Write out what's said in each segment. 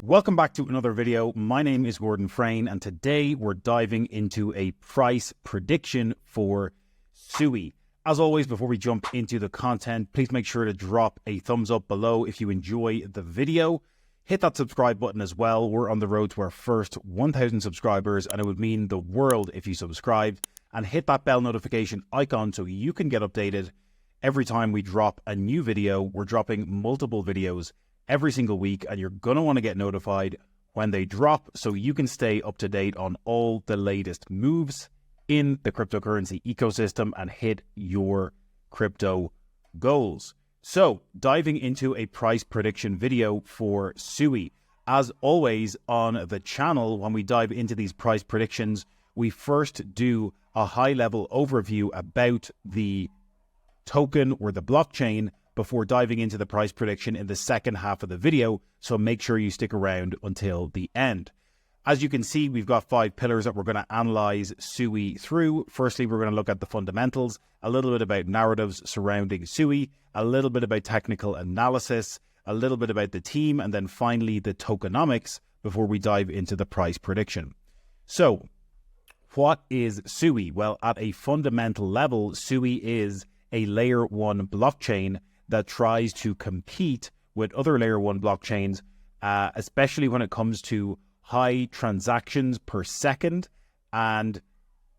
Welcome back to another video. My name is Gordon Frayne, and today we're diving into a price prediction for SUI. As always, before we jump into the content, please make sure to drop a thumbs up below if you enjoy the video. Hit that subscribe button as well. We're on the road to our first 1,000 subscribers, and it would mean the world if you subscribed. And hit that bell notification icon so you can get updated every time we drop a new video. We're dropping multiple videos every single week, and you're going to want to get notified when they drop so you can stay up to date on all the latest moves in the cryptocurrency ecosystem and hit your crypto goals. So, diving into a price prediction video for SUI. As always on the channel, when we dive into these price predictions, we first do a high-level overview about the token or the blockchain before diving into the price prediction in the second half of the video, so make sure you stick around until the end. As you can see, we've got 5 pillars that we're going to analyze SUI through. Firstly, we're going to look at the fundamentals, a little bit about narratives surrounding SUI, a little bit about technical analysis, a little bit about the team, and then finally the tokenomics before we dive into the price prediction. So, what is SUI? Well, at a fundamental level, SUI is a layer 1 blockchain that tries to compete with other layer 1 blockchains, especially when it comes to high transactions per second and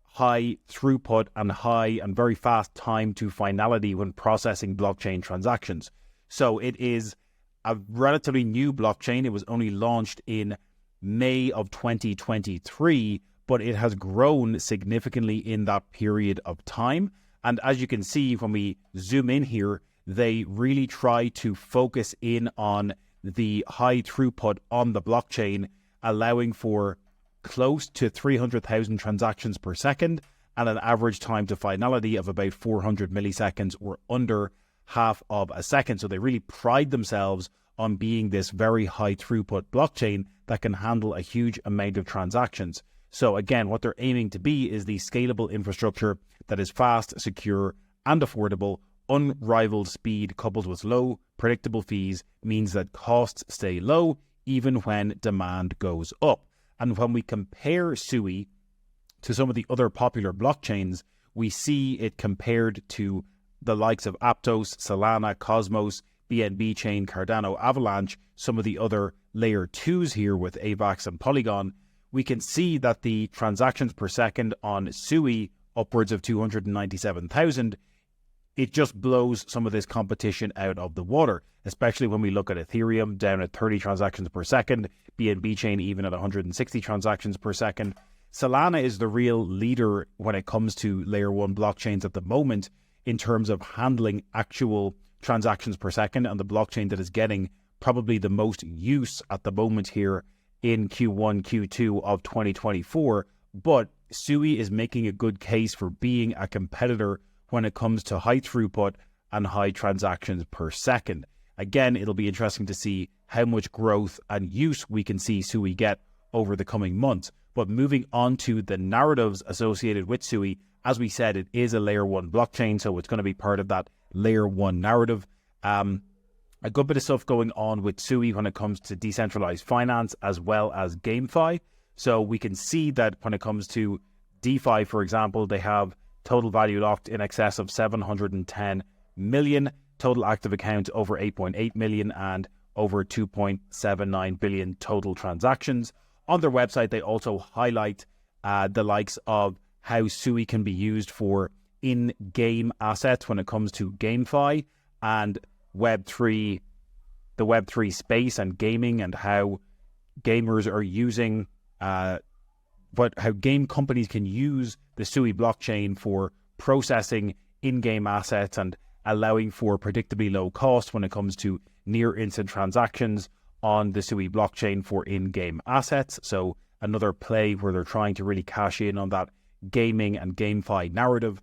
high throughput and high and very fast time to finality when processing blockchain transactions. So it is a relatively new blockchain. It was only launched in May of 2023, but it has grown significantly in that period of time. And as you can see, when we zoom in here, they really try to focus in on the high throughput on the blockchain, allowing for close to 300,000 transactions per second and an average time to finality of about 400 milliseconds or under half of a second. So they really pride themselves on being this very high throughput blockchain that can handle a huge amount of transactions. So again, what they're aiming to be is the scalable infrastructure that is fast, secure, and affordable. Unrivaled speed coupled with low, predictable fees means that costs stay low even when demand goes up. And when we compare SUI to some of the other popular blockchains, we see it compared to the likes of Aptos, Solana, Cosmos, BNB Chain, Cardano, Avalanche, some of the other layer 2s here with AVAX and Polygon. We can see that the transactions per second on SUI, upwards of 297,000, it just blows some of this competition out of the water, especially when we look at Ethereum down at 30 transactions per second, BNB Chain even at 160 transactions per second. Solana is the real leader when it comes to layer 1 blockchains at the moment in terms of handling actual transactions per second, and the blockchain that is getting probably the most use at the moment here in Q1, Q2 of 2024. But SUI is making a good case for being a competitor when it comes to high throughput and high transactions per second. Again, it'll be interesting to see how much growth and use we can see SUI get over the coming months. But moving on to the narratives associated with SUI, as we said, it is a layer 1 blockchain, so it's going to be part of that layer 1 narrative. A good bit of stuff going on with SUI when it comes to decentralized finance as well as GameFi. So we can see that when it comes to DeFi, for example, they have total value locked in excess of 710 million, total active accounts over 8.8 million, and over 2.79 billion total transactions. On their website, they also highlight the likes of how SUI can be used for in-game assets when it comes to GameFi and Web3, the Web3 space and gaming, and how gamers are using how game companies can use the SUI blockchain for processing in-game assets and allowing for predictably low cost when it comes to near instant transactions on the SUI blockchain for in-game assets. So another play where they're trying to really cash in on that gaming and GameFi narrative.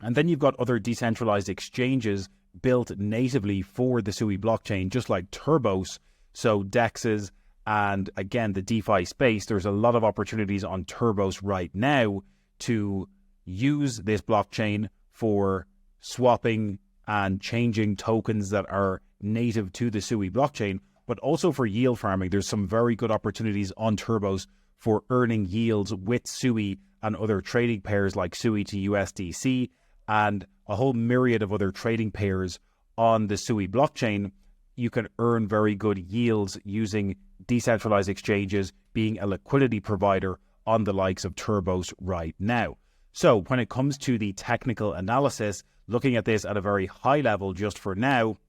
And then you've got other decentralized exchanges built natively for the SUI blockchain, just like Turbos, so DEXs. And again, the DeFi space, there's a lot of opportunities on Turbos right now to use this blockchain for swapping and changing tokens that are native to the SUI blockchain, but also for yield farming. There's some very good opportunities on turbos for earning yields with SUI and other trading pairs like SUI to USDC and a whole myriad of other trading pairs on the SUI blockchain. You can earn very good yields using decentralized exchanges, being a liquidity provider on the likes of turbos right now. So when it comes to the technical analysis, looking at this at a very high level just for now,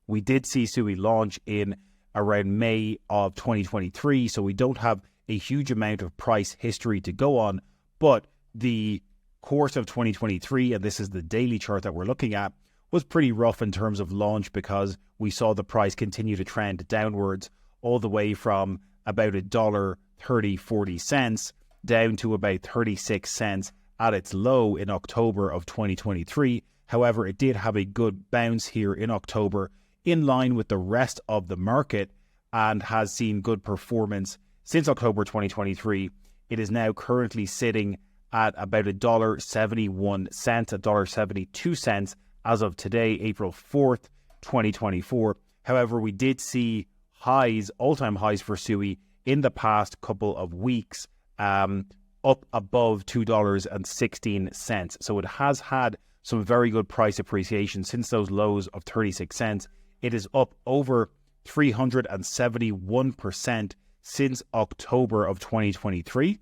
we did see SUI launch in around May of 2023, so we don't have a huge amount of price history to go on, but the course of 2023, and this is the daily chart that we're looking at, was pretty rough in terms of launch because we saw the price continue to trend downwards all the way from about $1.3040 down to about 36 cents at its low in October of 2023. However, it did have a good bounce here in October in line with the rest of the market and has seen good performance since October 2023. It is now currently sitting at about $1.71, $1.72 as of today, April 4th, 2024. However, we did see highs, all-time highs for SUI in the past couple of weeks, up above $2.16. So it has had some very good price appreciation since those lows of 36 cents. It is up over 371% since October of 2023.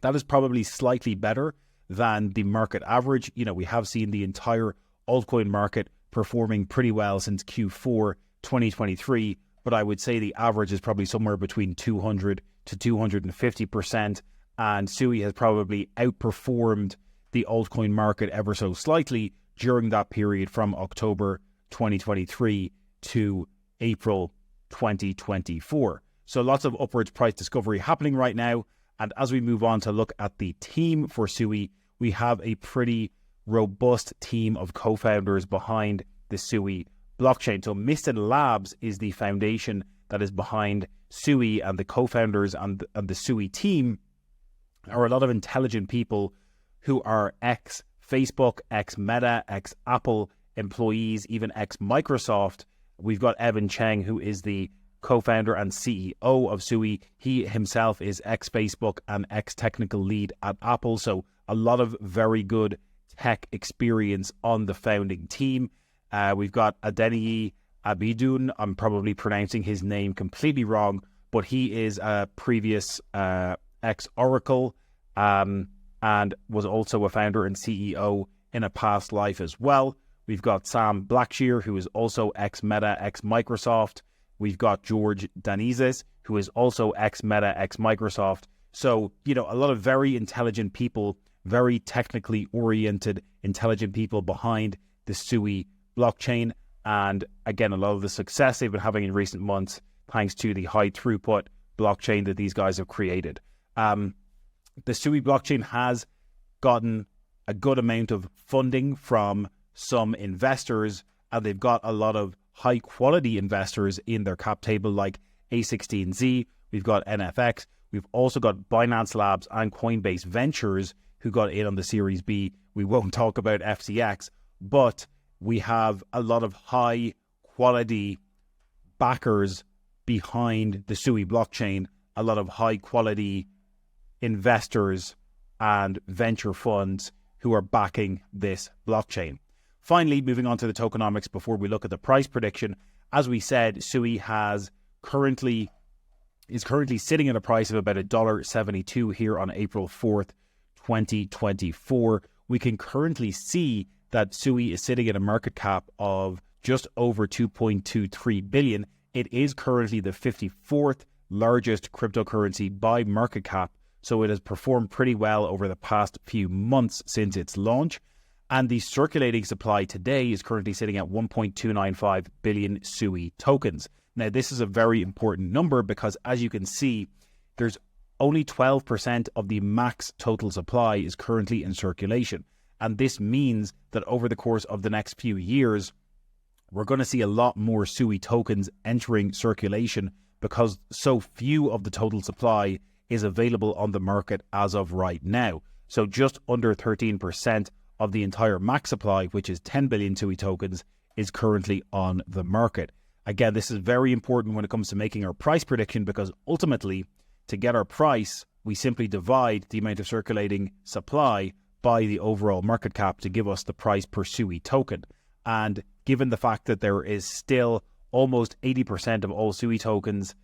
That is probably slightly better than the market average. You know, we have seen the entire altcoin market performing pretty well since Q4 2023, but I would say the average is probably somewhere between 200 to 250%, and SUI has probably outperformed the altcoin market ever so slightly during that period from October 2023 to April 2024. So lots of upwards price discovery happening right now. And as we move on to look at the team for SUI, we have a pretty robust team of co-founders behind the SUI blockchain. So Miston Labs is the foundation that is behind SUI, and the co-founders and the SUI team are a lot of intelligent people who are ex-Facebook, ex-Meta, ex-Apple employees, even ex-Microsoft. We've got Evan Cheng, who is the co-founder and CEO of SUI. He himself is ex-Facebook and ex-technical lead at Apple. So a lot of very good tech experience on the founding team. We've got Adeniyi Abidun. I'm probably pronouncing his name completely wrong, but he is a previous ex-Oracle and was also a founder and CEO in a past life as well. We've got Sam Blackshear, who is also ex-Meta, ex-Microsoft. We've got George Danizis, who is also ex-Meta, ex-Microsoft. So, you know, a lot of very intelligent people, very technically oriented, intelligent people behind the SUI blockchain. And again, a lot of the success they've been having in recent months, thanks to the high throughput blockchain that these guys have created. The SUI blockchain has gotten a good amount of funding from some investors, and they've got a lot of high quality investors in their cap table like A16Z. We've got NFX. We've also got Binance Labs and Coinbase Ventures who got in on the Series B. We won't talk about FTX, but we have a lot of high quality backers behind the SUI blockchain, a lot of high quality investors and venture funds who are backing this blockchain. Finally, moving on to the tokenomics before we look at the price prediction. As we said, SUI is currently sitting at a price of about $1.72 here on April 4th, 2024. We can currently see that SUI is sitting at a market cap of just over 2.23 billion. It is currently the 54th largest cryptocurrency by market cap, so it has performed pretty well over the past few months since its launch. And the circulating supply today is currently sitting at 1.295 billion SUI tokens. Now, this is a very important number because, as you can see, there's only 12% of the max total supply is currently in circulation. And this means that over the course of the next few years, we're going to see a lot more SUI tokens entering circulation because so few of the total supply is available on the market as of right now. So just under 13% of the entire max supply, which is 10 billion SUI tokens, is currently on the market. Again, this is very important when it comes to making our price prediction, because ultimately, to get our price, we simply divide the amount of circulating supply by the overall market cap to give us the price per SUI token. And given the fact that there is still almost 80% of all SUI tokens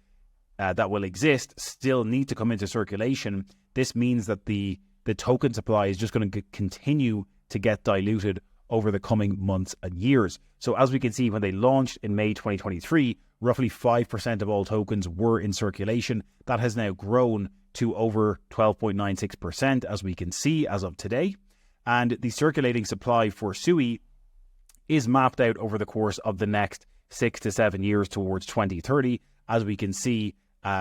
that will exist still need to come into circulation, this means that the token supply is just going to continue to get diluted over the coming months and years. So as we can see, when they launched in May 2023, roughly 5% of all tokens were in circulation. That has now grown to over 12.96%, as we can see as of today. And the circulating supply for SUI is mapped out over the course of the next 6 to 7 years towards 2030. As we can see,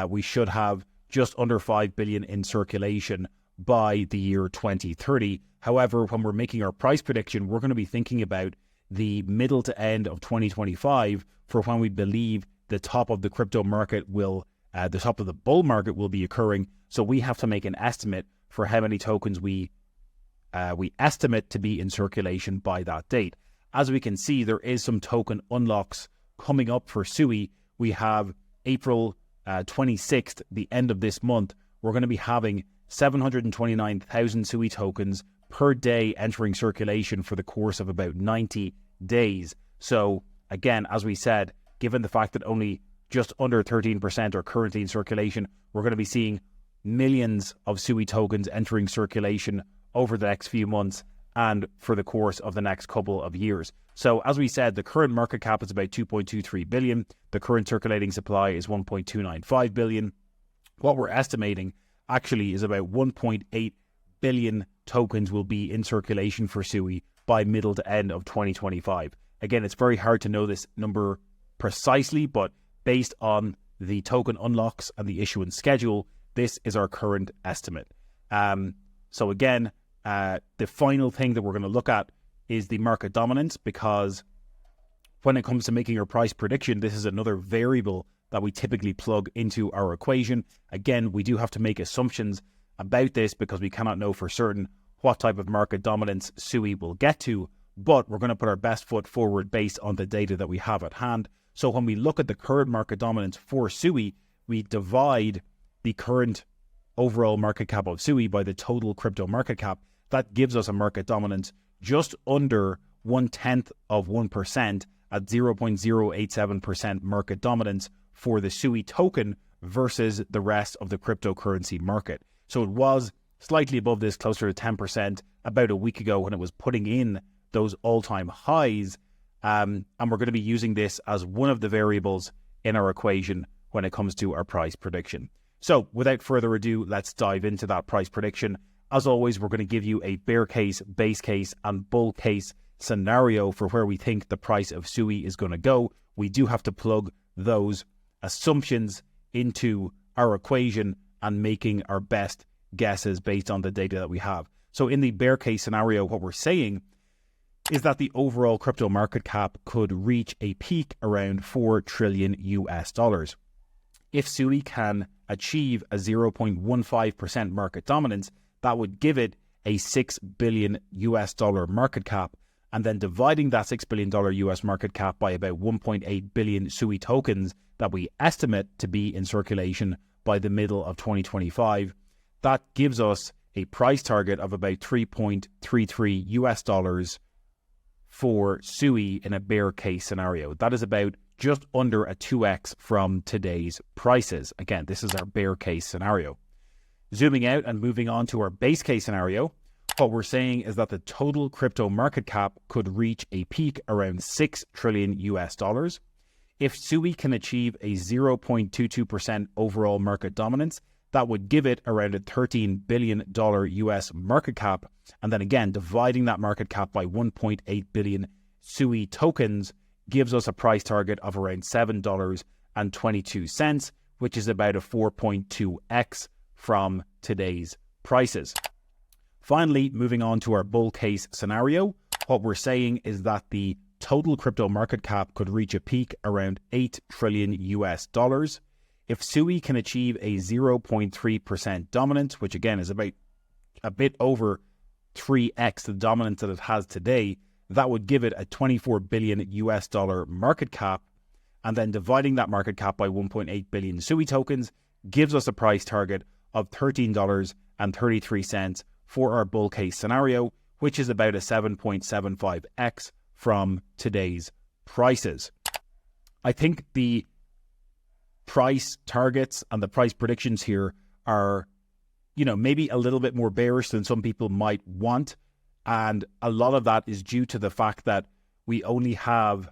we should have just under 5 billion in circulation by the year 2030. However, when we're making our price prediction, we're going to be thinking about the middle to end of 2025 for when we believe the top of the crypto market will, the top of the bull market will be occurring. So we have to make an estimate for how many tokens we estimate to be in circulation by that date. As we can see, there is some token unlocks coming up for SUI. We have April 26th, the end of this month. We're going to be having 729,000 SUI tokens per day entering circulation for the course of about 90 days. So again, as we said, given the fact that only just under 13% are currently in circulation, we're going to be seeing millions of SUI tokens entering circulation over the next few months and for the course of the next couple of years. So as we said, the current market cap is about 2.23 billion. The current circulating supply is 1.295 billion. What we're estimating actually is about 1.8 billion tokens will be in circulation for SUI by middle to end of 2025. Again, it's very hard to know this number precisely, but based on the token unlocks and the issuance schedule, this is our current estimate. So again, the final thing that we're going to look at is the market dominance, because when it comes to making our price prediction, this is another variable that we typically plug into our equation. Again, we do have to make assumptions about this because we cannot know for certain what type of market dominance SUI will get to, but we're going to put our best foot forward based on the data that we have at hand. So when we look at the current market dominance for SUI, we divide the current overall market cap of SUI by the total crypto market cap. That gives us a market dominance just under 0.1% at 0.087% market dominance for the SUI token versus the rest of the cryptocurrency market. So it was slightly above this, closer to 10% about a week ago when it was putting in those all-time highs. And we're going to be using this as one of the variables in our equation when it comes to our price prediction. So without further ado, let's dive into that price prediction. As always, we're going to give you a bear case, base case, and bull case scenario for where we think the price of SUI is going to go. We do have to plug those assumptions into our equation and making our best guesses based on the data that we have. So in the bear case scenario, what we're saying is that the overall crypto market cap could reach a peak around $4 trillion US. If SUI can achieve a 0.15% market dominance, that would give it a $6 billion US market cap, and then dividing that $6 billion US market cap by about 1.8 billion SUI tokens that we estimate to be in circulation by the middle of 2025, that gives us a price target of about $3.33 US for SUI in a bear case scenario. That is about just under a 2x from today's prices. Again, this is our bear case scenario. Zooming out and moving on to our base case scenario, what we're saying is that the total crypto market cap could reach a peak around $6 trillion US. If SUI can achieve a 0.22% overall market dominance, that would give it around a $13 billion US market cap. And then again, dividing that market cap by 1.8 billion SUI tokens gives us a price target of around $7.22, which is about a 4.2x from today's prices. Finally, moving on to our bull case scenario, what we're saying is that the total crypto market cap could reach a peak around $8 trillion US. If SUI can achieve a 0.3% dominance, which again is about a bit over 3x the dominance that it has today, that would give it a $24 billion US market cap. and then dividing that market cap by 1.8 billion SUI tokens gives us a price target of $13.33 for our bull case scenario, which is about a 7.75x from today's prices. I think the price targets and the price predictions here are, maybe a little bit more bearish than some people might want. And a lot of that is due to the fact that we only have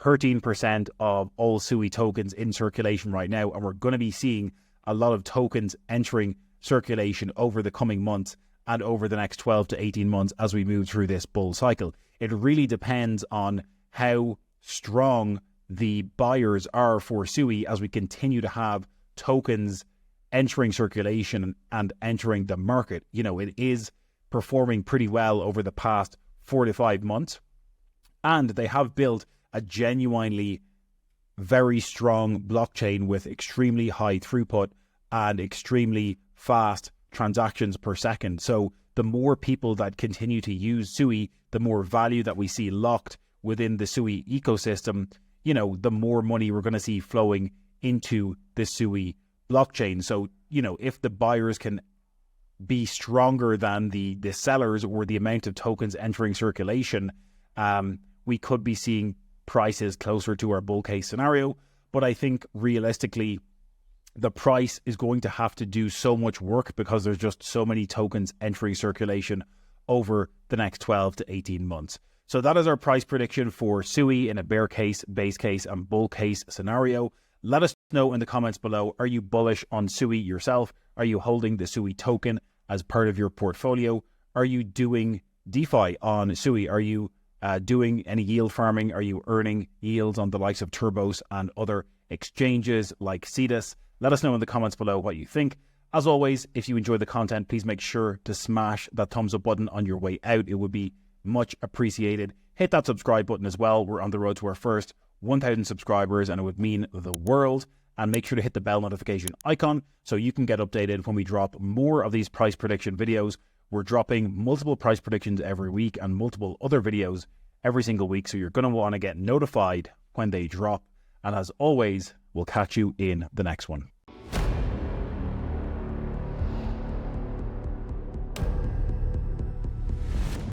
13% of all SUI tokens in circulation right now. And we're going to be seeing a lot of tokens entering circulation over the coming months and over the next 12 to 18 months as we move through this bull cycle. It really depends on how strong the buyers are for SUI as we continue to have tokens entering circulation and entering the market. It is performing pretty well over the past 4 to 5 months, and they have built a genuinely very strong blockchain with extremely high throughput and extremely fast transactions per second. So the more people that continue to use SUI, the more value that we see locked within the SUI ecosystem, the more money we're going to see flowing into the SUI blockchain. So, if the buyers can be stronger than the sellers or the amount of tokens entering circulation, we could be seeing prices closer to our bull case scenario. But I think realistically, the price is going to have to do so much work because there's just so many tokens entering circulation over the next 12 to 18 months. So that is our price prediction for SUI in a bear case, base case, and bull case scenario. Let us know in the comments below, are you bullish on SUI yourself? Are you holding the SUI token as part of your portfolio? Are you doing DeFi on SUI? Are you doing any yield farming? Are you earning yields on the likes of Turbos and other exchanges like Cetus? Let us know in the comments below what you think. As always, if you enjoy the content, please make sure to smash that thumbs up button on your way out. It would be much appreciated. Hit that subscribe button as well. We're on the road to our first 1,000 subscribers, and it would mean the world. And make sure to hit the bell notification icon so you can get updated when we drop more of these price prediction videos. We're dropping multiple price predictions every week and multiple other videos every single week, so you're going to want to get notified when they drop. And as always, we'll catch you in the next one.